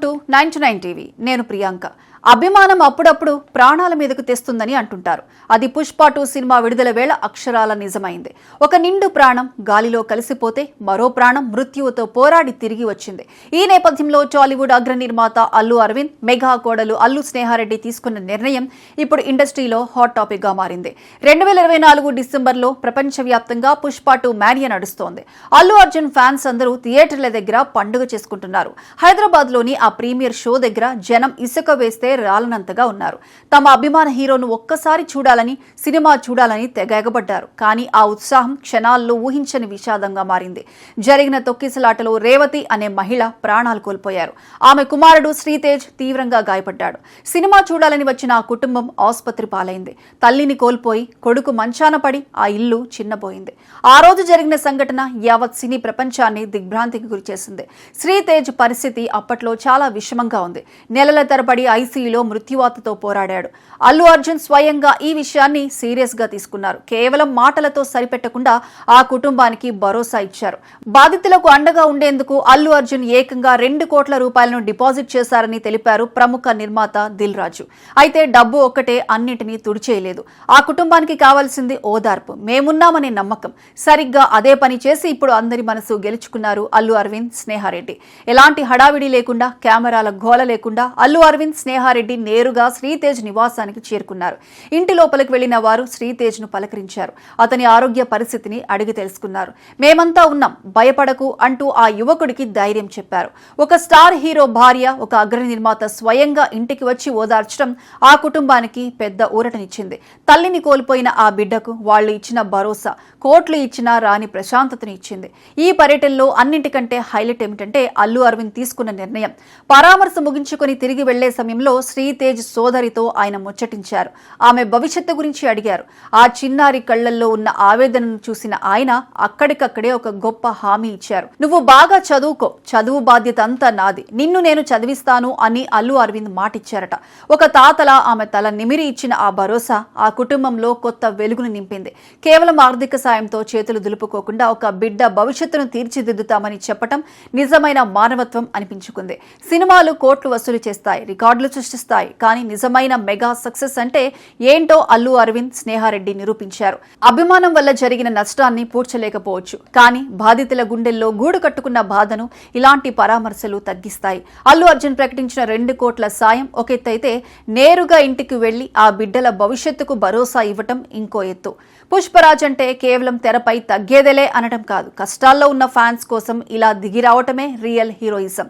To 99 TV నేను ప్రియాంక. అభిమానం అప్పుడప్పుడు ప్రాణాల మీదకు తెస్తుందని అంటుంటారు. అది పుష్ప 2 సినిమా విడుదల వేళ అక్షరాల నిజమైంది. ఒక నిండు ప్రాణం గాలిలో కలిసిపోతే మరో ప్రాణం మృత్యువుతో పోరాడి తిరిగి వచ్చింది. ఈ నేపథ్యంలో టాలీవుడ్ అగ్ర నిర్మాత అల్లు అరవింద్ మెగా కోడలు అల్లు స్నేహారెడ్డి తీసుకున్న నిర్ణయం ఇప్పుడు ఇండస్ట్రీలో హాట్ టాపిక్ గా మారింది. 2024 డిసెంబర్లో ప్రపంచవ్యాప్తంగా పుష్ప 2 మ్యానియా నడుస్తోంది. అల్లు అర్జున్ ఫ్యాన్స్ అందరూ థియేటర్ల దగ్గర పండుగ చేసుకుంటున్నారు. హైదరాబాద్ లోని ఆ ప్రీమియర్ షో దగ్గర జనం ఇసుక వేస్తే రాలనంతగా ఉన్నారు. తమ అభిమాన హీరోను ఒక్కసారి చూడాలని, సినిమా చూడాలని తెగ ఎగబడ్డారు. కానీ ఆ ఉత్సాహం క్షణాల్లో ఊహించని విషాదంగా మారింది. జరిగిన తొక్కిసలాటలో రేవతి అనే మహిళ ప్రాణాలు కోల్పోయారు. ఆమె కుమారుడు శ్రీతేజ్ తీవ్రంగా గాయపడ్డాడు. సినిమా చూడాలని వచ్చిన ఆ కుటుంబం ఆసుపత్రి పాలైంది. తల్లిని కోల్పోయి కొడుకు మంచాన పడి ఆ ఇల్లు చిన్నపోయింది. ఆ రోజు జరిగిన సంఘటన యావత్ సినీ ప్రపంచాన్ని దిగ్భ్రాంతికి గురిచేసింది. శ్రీతేజ్ పరిస్థితి అప్పట్లో చాలా విషమంగా ఉంది. నెలల తరబడి ఐసీయూలో మృత్యువాతతో పోరాడాడు. అల్లు అర్జున్ స్వయంగా ఈ విషయాన్ని సీరియస్ గా తీసుకున్నారు. కేవలం మాటలతో సరిపెట్టకుండా ఆ కుటుంబానికి భరోసా ఇచ్చారు. బాధితులకు అండగా ఉండేందుకు అల్లు అర్జున్ ఏకంగా 2 కోట్ల రూపాయలను డిపాజిట్ చేశారని తెలిపారు ప్రముఖ నిర్మాత దిల్ రాజు. అయితే డబ్బు ఒక్కటే అన్నిటినీ తుడిచేయలేదు. ఆ కుటుంబానికి కావాల్సింది ఓదార్పు, మేమున్నామనే నమ్మకం. సరిగ్గా అదే పని చేసి ఇప్పుడు అందరి మనసు గెలుచుకున్నారు అల్లు అరవింద్ స్నేహారెడ్డి. ఎలాంటి హడావిడి లేకుండా, కెమెరాల గోల లేకుండా అల్లు అరవింద్ స్నేహారెడ్డి నేరుగా శ్రీతేజ్ నివాసానికి చేరుకున్నారు. ఇంటి లోపలికి వెళ్లిన వారు శ్రీతేజ్ ను పలకరించారు. అతని ఆరోగ్య పరిస్థితిని అడిగి తెలుసుకున్నారు. మేమంతా ఉన్నాం, భయపడకు అంటూ ఆ యువకుడికి ధైర్యం చెప్పారు. ఒక స్టార్ హీరో భార్య, ఒక అగ్ర నిర్మాత స్వయంగా ఇంటికి వచ్చి ఓదార్చడం ఆ కుటుంబానికి పెద్ద ఊరటనిచ్చింది. తల్లిని కోల్పోయిన ఆ బిడ్డకు వాళ్లు ఇచ్చిన భరోసా కోట్లు ఇచ్చినా రాని ప్రశాంతతను ఇచ్చింది. ఈ పర్యటనలో అన్నింటికంటే హైలైట్ ఏమిటంటే అల్లు అరవింద్ తీసుకున్న నిర్ణయం. పరామర్శ ముగించుకొని తిరిగి వెళ్లే సమయంలో శ్రీతేజ్ సోదరితో ఆయన ముచ్చటించారు. ఆమె భవిష్యత్తు గురించి అడిగారు. ఆ చిన్నారి కళ్లల్లో ఉన్న ఆవేదనను చూసిన ఆయన అక్కడికక్కడే ఒక గొప్ప హామీ ఇచ్చారు. నువ్వు బాగా చదువుకో, చదువు బాధ్యత అంతా నాది, నిన్ను నేను చదివిస్తాను అని అల్లు అరవింద్ మాటిచ్చారట. ఒక తాతలా ఆమె తల నిమిరి ఇచ్చిన ఆ భరోసా ఆ కుటుంబంలో కొత్త వెలుగును నింపింది. కేవలం ఆర్థిక సాయంతో చేతులు దులుపుకోకుండా ఒక బిడ్డ భవిష్యత్తును తీర్చిదిద్దుతామని చెప్పటం నిజమైన మానవత్వం అనిపించుకుంది. సినిమాలు కోట్లు వసూలు చేస్తాయి, రికార్డులు సృష్టిస్తాయి. కానీ నిజమైన మెగా సక్సెస్ అంటే ఏంటో అల్లు అరవింద్ స్నేహారెడ్డి నిరూపించారు. అభిమానం వల్ల జరిగిన నష్టాన్ని పూడ్చలేకపోవచ్చు, కానీ బాధితుల గుండెల్లో గూడు కట్టుకున్న బాధను ఇలాంటి పరామర్శలు తగ్గిస్తాయి. అల్లు అర్జున్ ప్రకటించిన 2 కోట్ల సాయం ఒక ఎత్తైతే, నేరుగా ఇంటికి వెళ్లి ఆ బిడ్డల భవిష్యత్తుకు భరోసా ఇవ్వటం ఇంకో ఎత్తు. పుష్పరాజ్ అంటే కేవలం తెరపై తగ్గేదేలే అనడం కాదు, కష్టాల్లో ఉన్న ఫ్యాన్స్ కోసం ఇలా దిగి రావటమే రియల్ హీరోయిజం.